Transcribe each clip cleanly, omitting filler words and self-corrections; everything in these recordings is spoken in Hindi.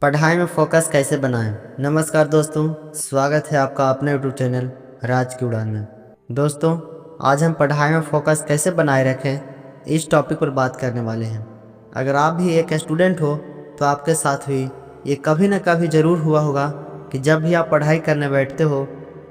पढ़ाई में फोकस कैसे बनाएं। नमस्कार दोस्तों, स्वागत है आपका अपने यूट्यूब चैनल राज की उड़ान में। दोस्तों, आज हम पढ़ाई में फोकस कैसे बनाए रखें इस टॉपिक पर बात करने वाले हैं। अगर आप भी एक स्टूडेंट हो तो आपके साथ भी ये कभी ना कभी ज़रूर हुआ होगा कि जब भी आप पढ़ाई करने बैठते हो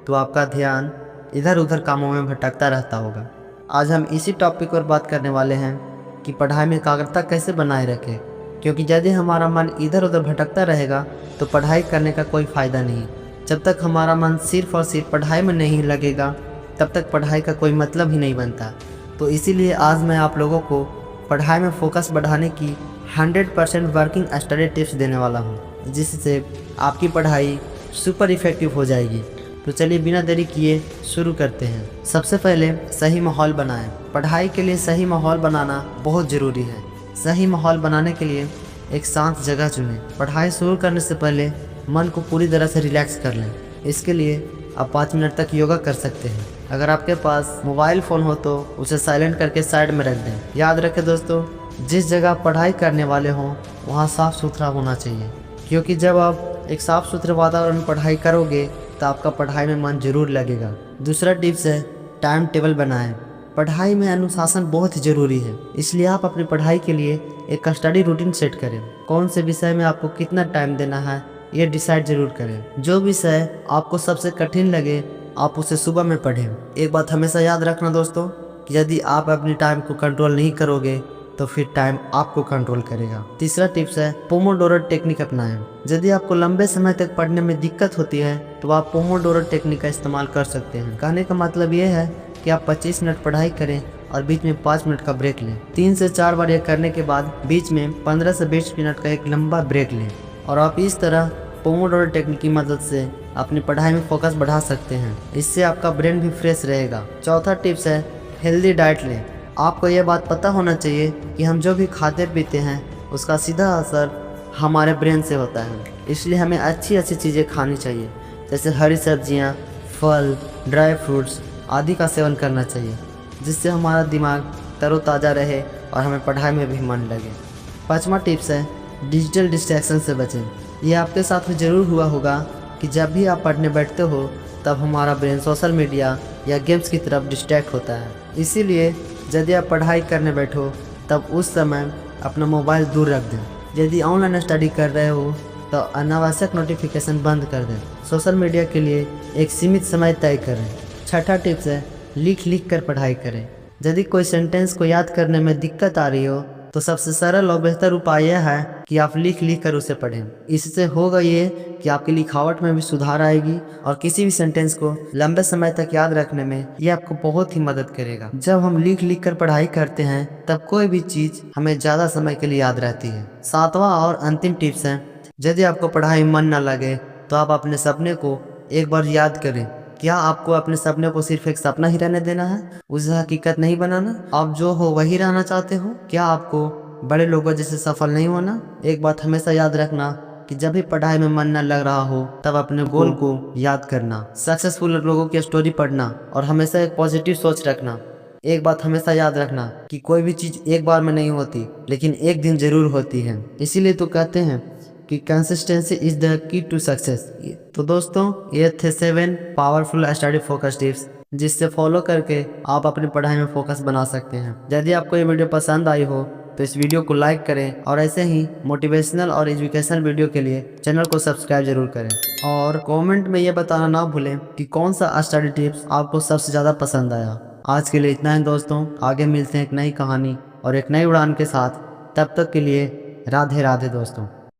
तो आपका ध्यान इधर उधर कामों में भटकता रहता होगा। आज हम इसी टॉपिक पर बात करने वाले हैं कि पढ़ाई में एकाग्रता कैसे बनाए रखें, क्योंकि यदि हमारा मन इधर उधर भटकता रहेगा तो पढ़ाई करने का कोई फ़ायदा नहीं। जब तक हमारा मन सिर्फ और सिर्फ पढ़ाई में नहीं लगेगा तब तक पढ़ाई का कोई मतलब ही नहीं बनता। तो इसीलिए आज मैं आप लोगों को पढ़ाई में फोकस बढ़ाने की 100% वर्किंग स्टडी टिप्स देने वाला हूँ, जिससे आपकी पढ़ाई सुपर इफ़ेक्टिव हो जाएगी। तो चलिए बिना देरी किए शुरू करते हैं। सबसे पहले सही माहौल बनाएं। पढ़ाई के लिए सही माहौल बनाना बहुत ज़रूरी है। सही माहौल बनाने के लिए एक शांत जगह चुनें। पढ़ाई शुरू करने से पहले मन को पूरी तरह से रिलैक्स कर लें। इसके लिए आप 5 मिनट तक योगा कर सकते हैं। अगर आपके पास मोबाइल फ़ोन हो तो उसे साइलेंट करके साइड में रख दें। याद रखें दोस्तों, जिस जगह आप पढ़ाई करने वाले हों वहाँ साफ़ सुथरा होना चाहिए, क्योंकि जब आप एक साफ़ सुथरे वातावरण में पढ़ाई करोगे तो आपका पढ़ाई में मन जरूर लगेगा। दूसरा टिप्स है टाइम टेबल बनाएं। पढ़ाई में अनुशासन बहुत ज़रूरी है, इसलिए आप अपनी पढ़ाई के लिए एक स्टडी रूटीन सेट करें। कौन से विषय में आपको कितना टाइम देना है ये डिसाइड जरूर करें। जो विषय आपको सबसे कठिन लगे आप उसे सुबह में पढ़ें। एक बात हमेशा याद रखना दोस्तों कि यदि आप अपनी टाइम को कंट्रोल नहीं करोगे तो फिर टाइम आपको कंट्रोल करेगा। तीसरा टिप्स है पोमोडोरो टेक्निक अपनाएं। यदि आपको लंबे समय तक पढ़ने में दिक्कत होती है तो आप पोमोडोरो टेक्निक का इस्तेमाल कर सकते हैं। कहने का मतलब ये है कि आप 25 मिनट पढ़ाई करें और बीच में 5 मिनट का ब्रेक लें। 3 से 4 बार यह करने के बाद बीच में 15 से 20 मिनट का एक लंबा ब्रेक लें और आप इस तरह पोमोडोरो टेक्निक की मदद से अपनी पढ़ाई में फोकस बढ़ा सकते हैं। इससे आपका ब्रेन भी फ्रेश रहेगा। चौथा टिप्स है हेल्दी डाइट लें। आपको यह बात पता होना चाहिए कि हम जो भी खाते पीते हैं उसका सीधा असर हमारे ब्रेन से होता है, इसलिए हमें अच्छी अच्छी चीज़ें खानी चाहिए, जैसे हरी सब्जियाँ, फल, ड्राई फ्रूट्स आदि का सेवन करना चाहिए, जिससे हमारा दिमाग तरोताज़ा रहे और हमें पढ़ाई में भी मन लगे। 5वां टिप्स है डिजिटल डिस्ट्रैक्शन से बचें। यह आपके साथ में ज़रूर हुआ होगा कि जब भी आप पढ़ने बैठते हो तब हमारा ब्रेन सोशल मीडिया या गेम्स की तरफ डिस्ट्रैक्ट होता है। इसीलिए यदि आप पढ़ाई करने बैठो तब उस समय अपना मोबाइल दूर रख दें। यदि ऑनलाइन स्टडी कर रहे हो तो अनावश्यक नोटिफिकेशन बंद कर दें। सोशल मीडिया के लिए एक सीमित समय तय करें। 6ठा टिप्स है लिख लिख कर पढ़ाई करें। यदि कोई सेंटेंस को याद करने में दिक्कत आ रही हो तो सबसे सरल और बेहतर उपाय यह है कि आप लिख लिख कर उसे पढ़ें। इससे होगा ये कि आपकी लिखावट में भी सुधार आएगी और किसी भी सेंटेंस को लंबे समय तक याद रखने में ये आपको बहुत ही मदद करेगा। जब हम लिख लिख कर पढ़ाई करते हैं तब कोई भी चीज़ हमें ज़्यादा समय के लिए याद रहती है। 7वां और अंतिम टिप्स है यदि आपको पढ़ाई में मन न लगे तो आप अपने सपने को एक बार याद करें। क्या आपको अपने सपने को सिर्फ एक सपना ही रहने देना है, उसे हकीकत नहीं बनाना? आप जो हो वही रहना चाहते हो? क्या आपको बड़े लोगों जैसे सफल नहीं होना? एक बात हमेशा याद रखना कि जब भी पढ़ाई में मन न लग रहा हो तब अपने गोल को याद करना, सक्सेसफुल लोगों की स्टोरी पढ़ना और हमेशा एक पॉजिटिव सोच रखना। एक बात हमेशा याद रखना कि कोई भी चीज़ एक बार में नहीं होती, लेकिन एक दिन जरूर होती है। इसीलिए तो कहते हैं कि consistency is the key to success. तो दोस्तों, ये थे 7 पावरफुल स्टडी फोकस टिप्स जिससे फॉलो करके आप अपनी पढ़ाई में फोकस बना सकते हैं। यदि आपको ये वीडियो पसंद आई हो तो इस वीडियो को लाइक करें और ऐसे ही मोटिवेशनल और एजुकेशनल वीडियो के लिए चैनल को सब्सक्राइब जरूर करें। और कमेंट में ये बताना ना भूलें कि कौन सा स्टडी टिप्स आपको सबसे ज़्यादा पसंद आया। आज के लिए इतना है दोस्तों, आगे मिलते हैं एक नई कहानी और एक नई उड़ान के साथ। तब तक के लिए राधे राधे दोस्तों।